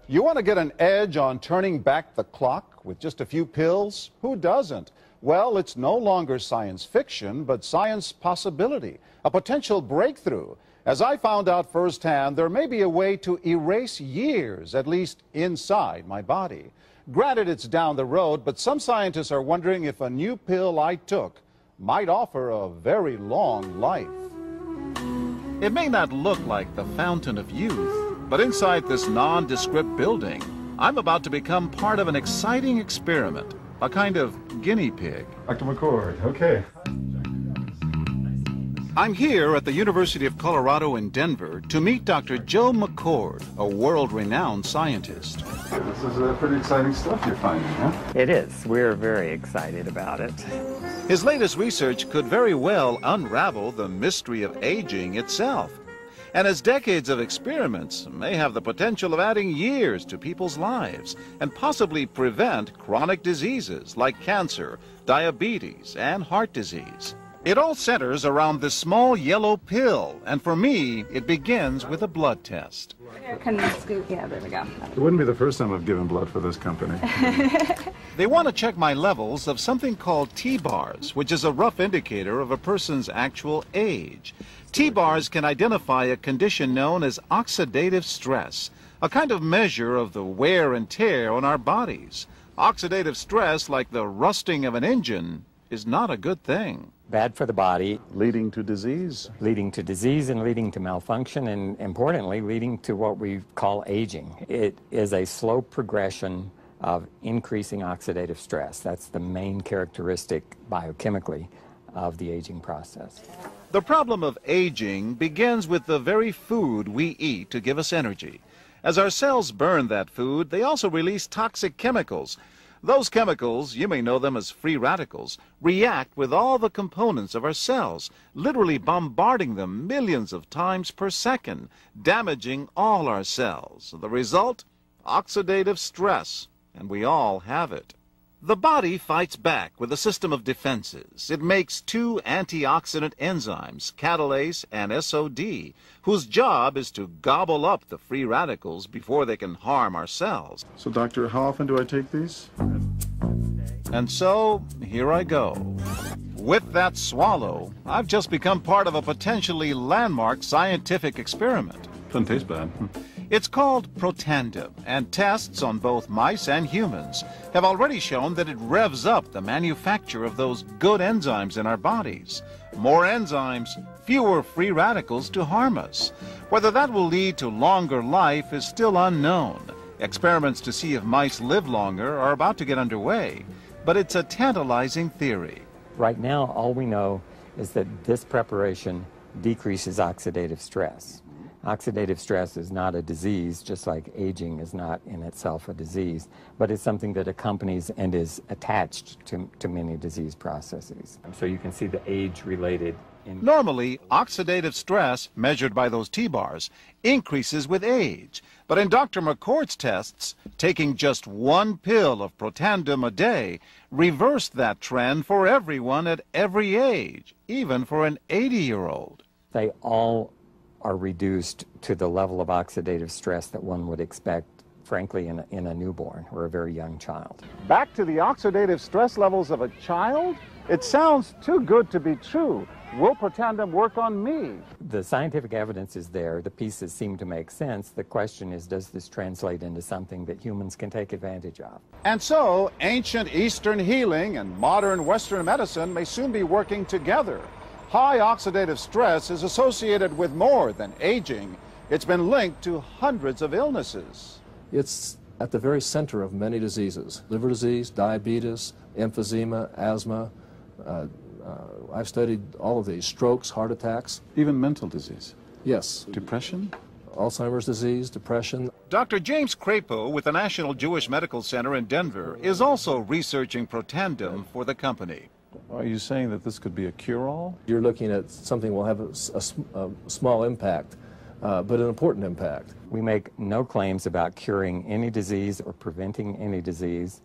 You want to get an edge on turning back the clock with just a few pills? Who doesn't? Well, it's no longer science fiction, but science possibility, a potential breakthrough. As I found out firsthand, there may be a way to erase years, at least inside my body. Granted, it's down the road, but some scientists are wondering if a new pill I took might offer a very long life. It may not look like the fountain of youth, but inside this nondescript building, I'm about to become part of an exciting experiment, a kind of guinea pig. Dr. McCord, okay. I'm here at the University of Colorado in Denver to meet Dr. Joe McCord, a world-renowned scientist. This is pretty exciting stuff you're finding, huh? It is. We're very excited about it. His latest research could very well unravel the mystery of aging itself. And his decades of experiments may have the potential of adding years to people's lives and possibly prevent chronic diseases like cancer, diabetes, and heart disease. It all centers around this small yellow pill, and for me, it begins with a blood test. Can we scoop? Yeah, there we go. It wouldn't be the first time I've given blood for this company. They want to check my levels of something called T-bars, which is a rough indicator of a person's actual age. T-bars can identify a condition known as oxidative stress, a kind of measure of the wear and tear on our bodies. Oxidative stress, like the rusting of an engine, is not a good thing. Bad for the body. Leading to disease? Leading to disease and leading to malfunction, and importantly, leading to what we call aging. It is a slow progression of increasing oxidative stress. That's the main characteristic biochemically of the aging process. The problem of aging begins with the very food we eat to give us energy. As our cells burn that food, they also release toxic chemicals. Those chemicals, you may know them as free radicals, react with all the components of our cells, literally bombarding them millions of times per second, damaging all our cells. The result? Oxidative stress, and we all have it. The body fights back with a system of defenses. It makes two anti-oxidant enzymes, catalase and SOD, whose job is to gobble up the free radicals before they can harm our cells. So, doctor, how often do I take these? And so, here I go. With that swallow, I've just become part of a potentially landmark scientific experiment. Doesn't taste bad. It's called Protandim, and tests on both mice and humans have already shown that it revs up the manufacture of those good enzymes in our bodies. More enzymes, fewer free radicals to harm us. Whether that will lead to longer life is still unknown. Experiments to see if mice live longer are about to get underway, but it's a tantalizing theory. Right now, all we know is that this preparation decreases oxidative stress. Oxidative stress is not a disease, just like aging is not in itself a disease, but it's something that accompanies and is attached to many disease processes. So you can see the age-related. Normally, oxidative stress, measured by those T-bars, increases with age. But in Dr. McCord's tests, taking just one pill of Protandim a day reversed that trend for everyone at every age, even for an 80-year-old. They all are reduced to the level of oxidative stress that one would expect, frankly, in a newborn or a very young child. Back to the oxidative stress levels of a child? It sounds too good to be true. Will Protandim work on me? The scientific evidence is there. The pieces seem to make sense. The question is, does this translate into something that humans can take advantage of? And so, ancient Eastern healing and modern Western medicine may soon be working together. High oxidative stress is associated with more than aging. It's been linked to hundreds of illnesses. It's at the very center of many diseases: liver disease, diabetes, emphysema, asthma. I've studied all of these: strokes, heart attacks. Even mental disease? Yes. Depression? Alzheimer's disease, depression. Dr. James Crapo with the National Jewish Medical Center in Denver is also researching Protandim for the company. Are you saying that this could be a cure-all? You're looking at something that will have a small impact, but an important impact. We make no claims about curing any disease or preventing any disease.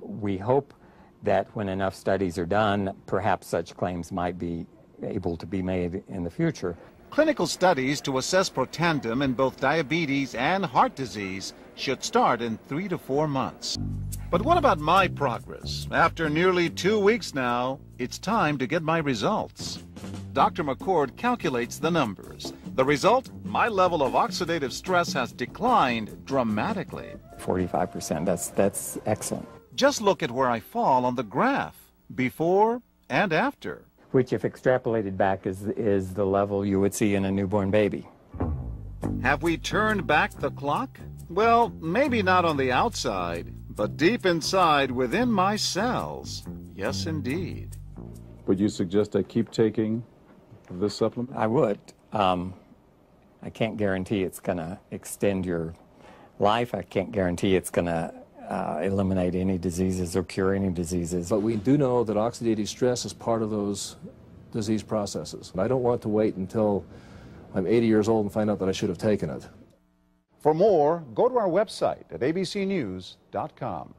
We hope that when enough studies are done, perhaps such claims might be able to be made in the future. Clinical studies to assess Protandim in both diabetes and heart disease should start in 3 to 4 months. But what about my progress? After nearly 2 weeks now, it's time to get my results. Dr. McCord calculates the numbers. The result? My level of oxidative stress has declined dramatically. 45%, that's excellent. Just look at where I fall on the graph, before and after. Which, if extrapolated back, is the level you would see in a newborn baby. Have we turned back the clock? Well, maybe not on the outside, but deep inside within my cells. Yes, indeed. Would you suggest I keep taking this supplement? I would. I can't guarantee it's going to extend your life. I can't guarantee it's going to eliminate any diseases or cure any diseases. But we do know that oxidative stress is part of those disease processes. I don't want to wait until I'm 80 years old and find out that I should have taken it. For more, go to our website at abcnews.com.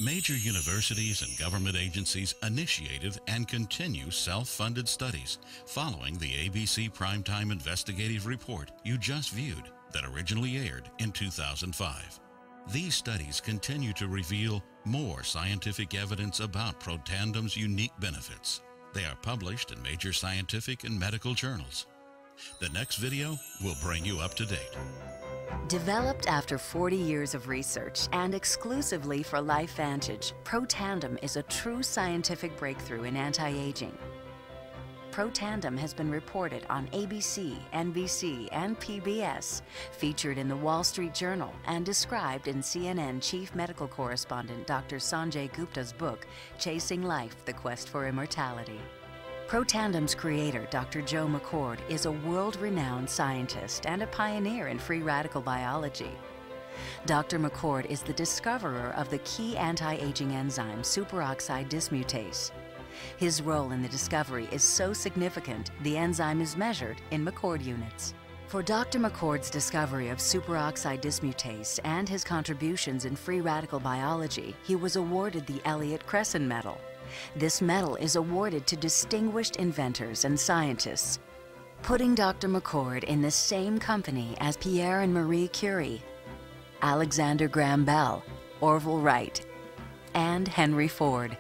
Major universities and government agencies initiated and continue self-funded studies following the ABC Primetime investigative report you just viewed that originally aired in 2005. These studies continue to reveal more scientific evidence about Protandim's unique benefits. They are published in major scientific and medical journals. The next video will bring you up to date. Developed after 40 years of research and exclusively for LifeVantage, Protandim is a true scientific breakthrough in anti-aging. Protandim has been reported on ABC, NBC, and PBS, featured in the Wall Street Journal, and described in CNN Chief Medical Correspondent Dr. Sanjay Gupta's book, Chasing Life: The Quest for Immortality. Protandim's creator, Dr. Joe McCord, is a world-renowned scientist and a pioneer in free radical biology. Dr. McCord is the discoverer of the key anti-aging enzyme superoxide dismutase. His role in the discovery is so significant, the enzyme is measured in McCord units. For Dr. McCord's discovery of superoxide dismutase and his contributions in free radical biology, he was awarded the Elliott-Cresson Medal. This medal is awarded to distinguished inventors and scientists, putting Dr. McCord in the same company as Pierre and Marie Curie, Alexander Graham Bell, Orville Wright, and Henry Ford.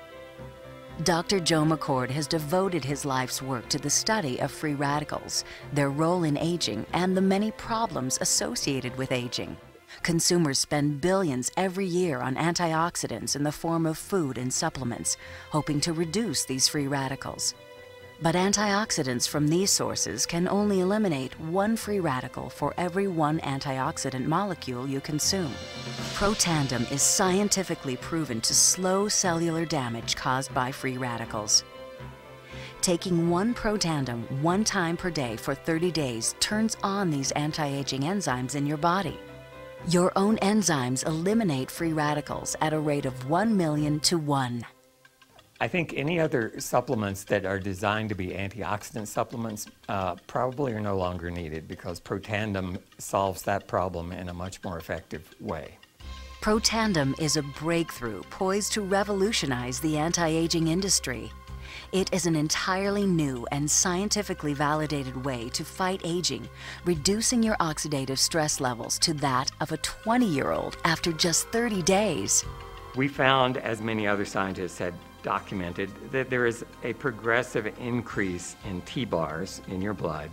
Dr. Joe McCord has devoted his life's work to the study of free radicals, their role in aging, and the many problems associated with aging. Consumers spend billions every year on antioxidants in the form of food and supplements, hoping to reduce these free radicals. But antioxidants from these sources can only eliminate one free radical for every one antioxidant molecule you consume. Protandim is scientifically proven to slow cellular damage caused by free radicals. Taking one Protandim 1 time per day for 30 days turns on these anti-aging enzymes in your body. Your own enzymes eliminate free radicals at a rate of 1 million to 1. I think any other supplements that are designed to be antioxidant supplements probably are no longer needed because Protandim solves that problem in a much more effective way. Protandim is a breakthrough poised to revolutionize the anti-aging industry. It is an entirely new and scientifically validated way to fight aging, reducing your oxidative stress levels to that of a 20-year-old after just 30 days. We found, as many other scientists had documented, that there is a progressive increase in T-bars in your blood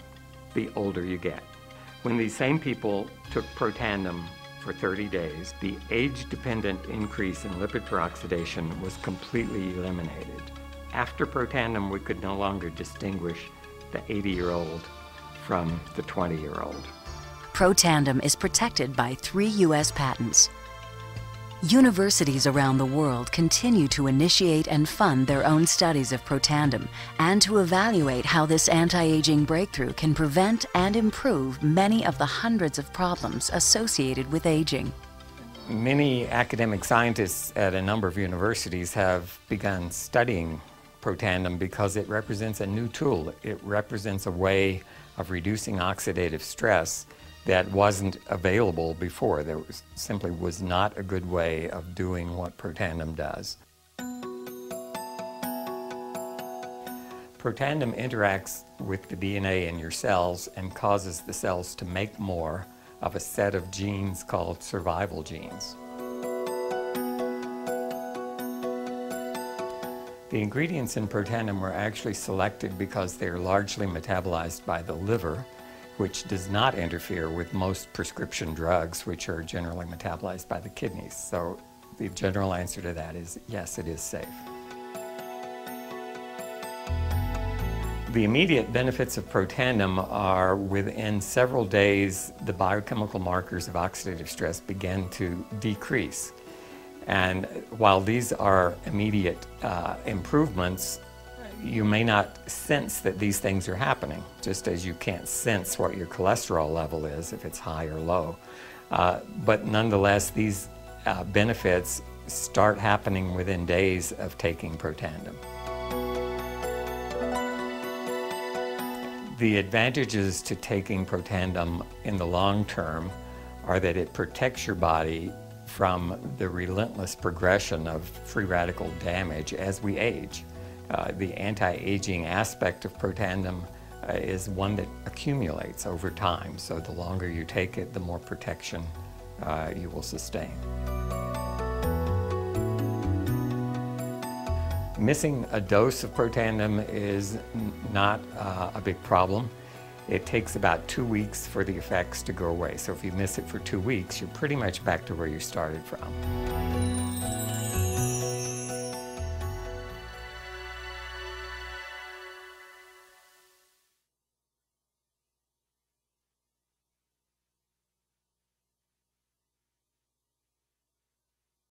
the older you get. When these same people took Protandim for 30 days, the age-dependent increase in lipid peroxidation was completely eliminated. After Protandim, we could no longer distinguish the 80-year-old from the 20-year-old. Protandim is protected by 3 U.S. patents. Universities around the world continue to initiate and fund their own studies of Protandim and to evaluate how this anti-aging breakthrough can prevent and improve many of the hundreds of problems associated with aging. Many academic scientists at a number of universities have begun studying Protandim because it represents a new tool. It represents a way of reducing oxidative stress that wasn't available before. There simply was not a good way of doing what Protandim does. Protandim interacts with the DNA in your cells and causes the cells to make more of a set of genes called survival genes. The ingredients in Protandim were actually selected because they are largely metabolized by the liver, which does not interfere with most prescription drugs, which are generally metabolized by the kidneys. So the general answer to that is yes, it is safe. The immediate benefits of Protandim are within several days, the biochemical markers of oxidative stress begin to decrease. And while these are immediate improvements, you may not sense that these things are happening, just as you can't sense what your cholesterol level is, if it's high or low. But nonetheless, these benefits start happening within days of taking Protandim. The advantages to taking Protandim in the long term are that it protects your body from the relentless progression of free radical damage as we age. The anti-aging aspect of Protandim is one that accumulates over time, so the longer you take it, the more protection you will sustain. Missing a dose of Protandim is not a big problem. It takes about 2 weeks for the effects to go away. So if you miss it for 2 weeks, you're pretty much back to where you started from.